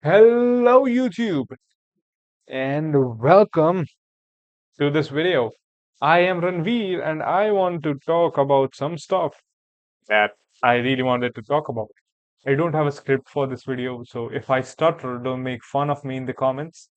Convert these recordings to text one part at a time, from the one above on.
Hello YouTube and welcome to this video. I am Ranveer and I want to talk about some stuff that I really wanted to talk about. I don't have a script for this video, so if I stutter, don't make fun of me in the comments.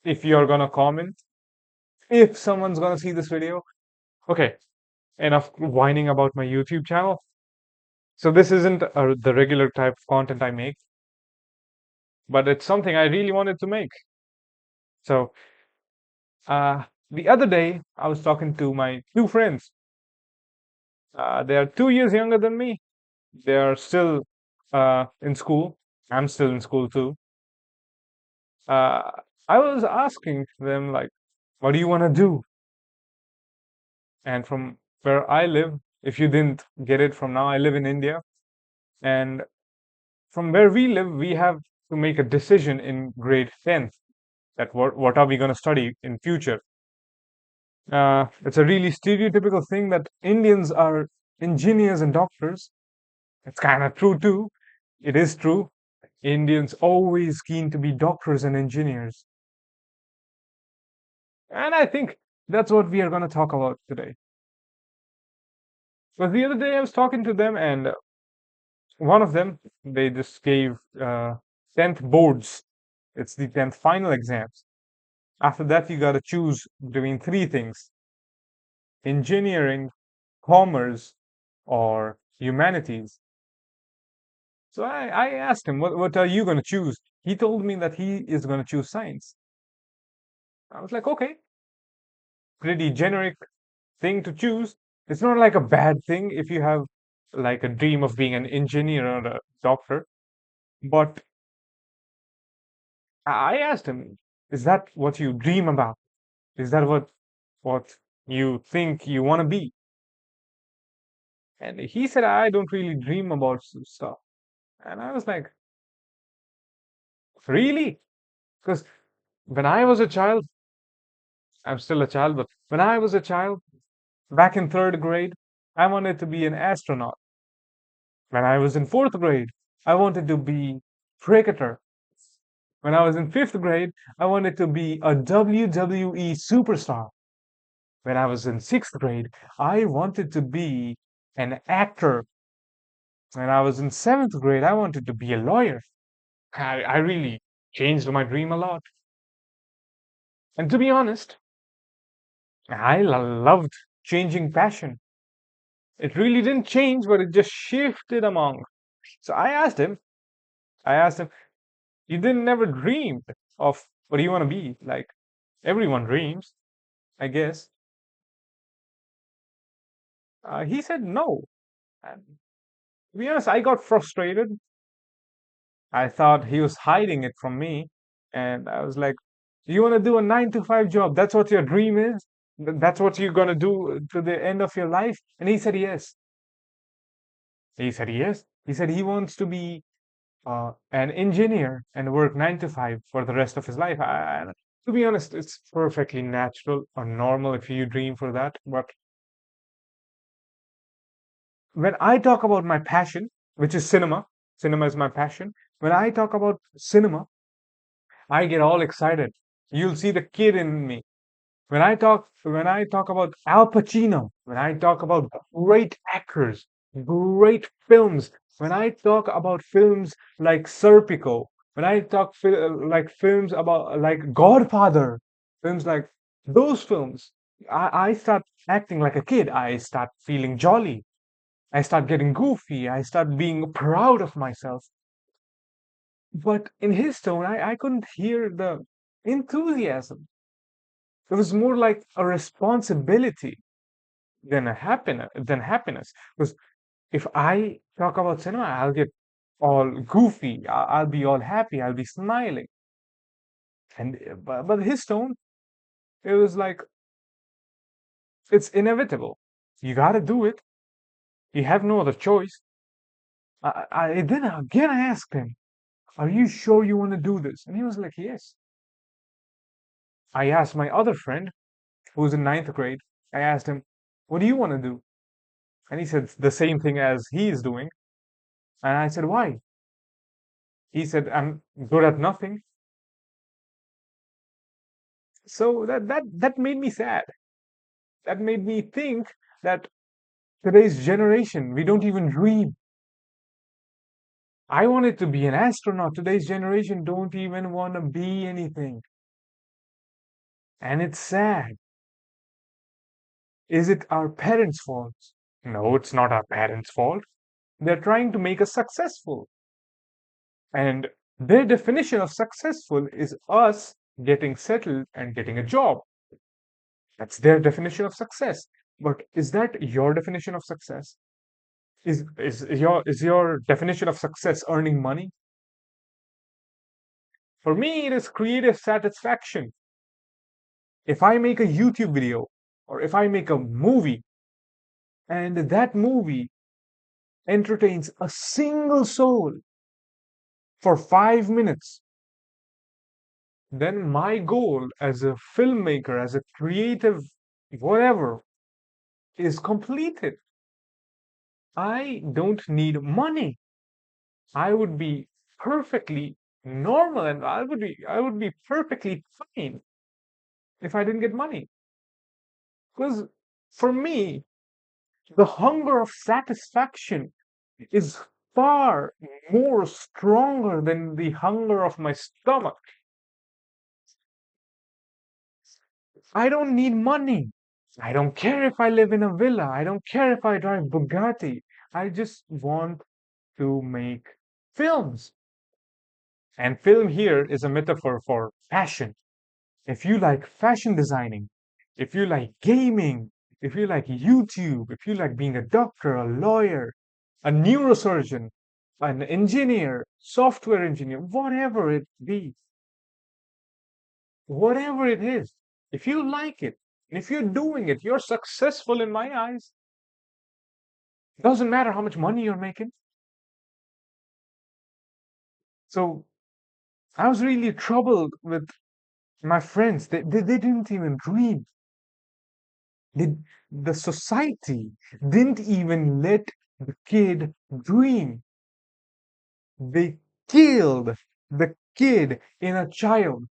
If you're gonna comment, if someone's gonna see this video, okay, enough whining about my YouTube channel. So this isn't the regular type of content I make, but it's something I really wanted to make. So the other day, I was talking to my two friends. They are 2 years younger than me. They are still in school. I'm still in school too. Uh, I was asking them, like, what do you want to do? And from where I live, if you didn't get it from now, I live in India. And from where we live, we have to make a decision in grade 10th that what are we going to study in future. It's a really stereotypical thing that Indians are engineers and doctors. It's kind of true too. It is true. Indians always keen to be doctors and engineers. And I think that's what we are going to talk about today. But the other day I was talking to them, and one of them, they just gave 10th boards. It's the 10th final exams. After that, you got to choose between three things: engineering, commerce, or humanities. So I asked him, what are you going to choose? He told me that he is going to choose science. I was like, okay, pretty generic thing to choose. It's not like a bad thing if you have like a dream of being an engineer or a doctor. But I asked him, is that what you dream about? Is that what you think you want to be? And he said, I don't really dream about stuff. And I was like, really? Because when I was a child, I'm still a child, but when I was a child, back in third grade, I wanted to be an astronaut. When I was in fourth grade, I wanted to be cricketer. When I was in fifth grade, I wanted to be a WWE superstar. When I was in sixth grade, I wanted to be an actor. When I was in seventh grade, I wanted to be a lawyer. I really changed my dream a lot. And to be honest, I loved changing passion. It really didn't change, but it just shifted among. So I asked him, you didn't never dreamed of what do you want to be? Like everyone dreams, I guess. He said no. And to be honest, I got frustrated. I thought he was hiding it from me. And I was like, you want to do a 9 to 5 job? That's what your dream is? That's what you're going to do to the end of your life? And he said yes. He said yes. He said he wants to be an engineer and work 9 to 5 for the rest of his life. To be honest, it's perfectly natural or normal if you dream for that. But when I talk about my passion, which is cinema, cinema is my passion. When I talk about cinema, I get all excited. You'll see the kid in me. When I talk about Al Pacino, when I talk about great actors, great films, when I talk about films like Serpico, when I talk like films about like Godfather, films like those films, I start acting like a kid. I start feeling jolly. I start getting goofy. I start being proud of myself. But in his tone, I couldn't hear the enthusiasm. It was more like a responsibility than happiness. Because if I talk about cinema, I'll get all goofy. I'll be all happy. I'll be smiling. And but his tone, it was like it's inevitable. You gotta do it. You have no other choice. Then again I asked him, "Are you sure you want to do this?" And he was like, "Yes." I asked my other friend, who's in ninth grade. I asked him, "What do you want to do?" And he said the same thing as he is doing. And I said, "Why?" He said, I'm good at nothing. So that made me sad. That made me think that today's generation, we don't even dream. I wanted to be an astronaut. Today's generation don't even want to be anything. And it's sad. Is it our parents' fault? No, it's not our parents' fault. They're trying to make us successful. And their definition of successful is us getting settled and getting a job. That's their definition of success. But is that your definition of success? Is your definition of success earning money? For me, it is creative satisfaction. If I make a YouTube video or if I make a movie and that movie entertains a single soul for 5 minutes, then my goal as a filmmaker, as a creative, whatever, is completed. I don't need money. I would be perfectly normal and I would be perfectly fine if I didn't get money. Because for me, the hunger of satisfaction is far more stronger than the hunger of my stomach. I don't need money. I don't care if I live in a villa. I don't care if I drive Bugatti. I just want to make films. And film here is a metaphor for passion. If you like fashion designing, if you like gaming, if you like YouTube, if you like being a doctor, a lawyer, a neurosurgeon, an engineer, software engineer, whatever it is, if you like it, if you're doing it, you're successful in my eyes. Doesn't matter how much money you're making. So I was really troubled with my friends. They didn't even dream. Did the society didn't even let the kid dream. They killed the kid in a child.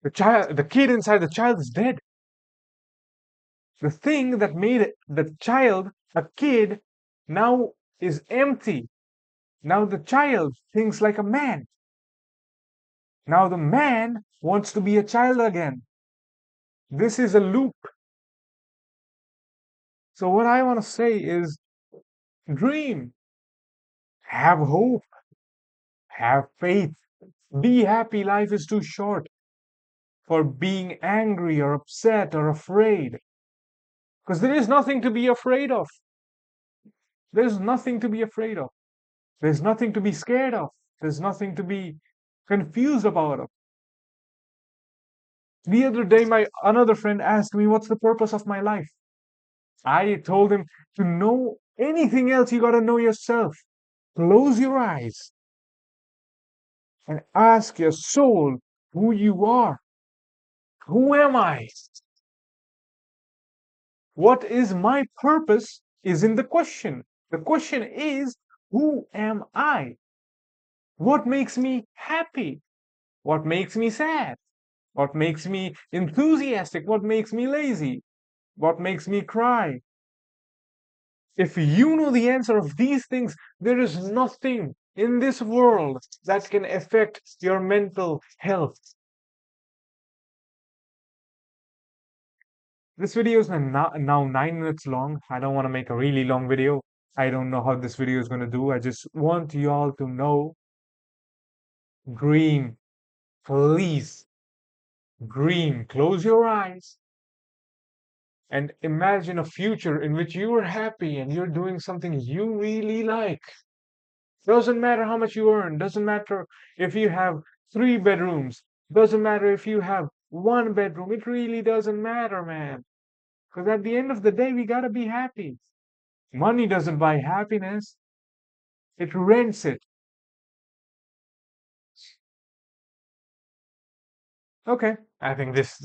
The kid inside the child is dead. The thing that made the child a kid now is empty. Now the child thinks like a man. Now the man wants to be a child again. This is a loop. So what I want to say is dream, have hope, have faith, be happy. Life is too short for being angry or upset or afraid. Because there is nothing to be afraid of. There's nothing to be afraid of. There's nothing to be scared of. There's nothing to be confused about. The other day, my another friend asked me, "What's the purpose of my life?" I told him, to know anything else, you got to know yourself. Close your eyes and ask your soul who you are. Who am I? What is my purpose is in the question. The question is, who am I? What makes me happy? What makes me sad? What makes me enthusiastic? What makes me lazy? What makes me cry? If you know the answer of these things, there is nothing in this world that can affect your mental health. This video is now 9 minutes long. I don't want to make a really long video. I don't know how this video is going to do. I just want you all to know, dream, please dream. Close your eyes and imagine a future in which you are happy and you're doing something you really like. Doesn't matter how much you earn, doesn't matter if you have 3 bedrooms, doesn't matter if you have 1 bedroom. It really doesn't matter, man. Because at the end of the day, we gotta be happy. Money doesn't buy happiness, it rents it. Okay, I think this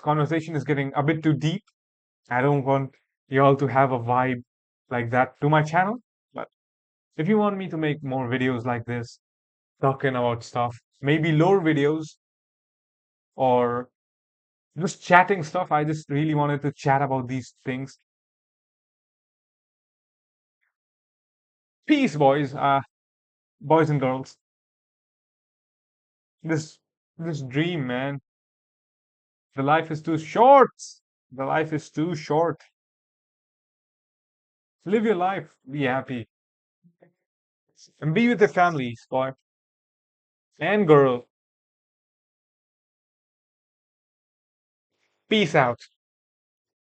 conversation is getting a bit too deep. I don't want y'all to have a vibe like that to my channel, but If you want me to make more videos like this, talking about stuff, maybe lore videos or just chatting stuff, I just really wanted to chat about these things. Peace, boys, boys and girls. This this dream, man. The life is too short. The life is too short. Live your life. Be happy. And be with your families, boy and girl. Peace out.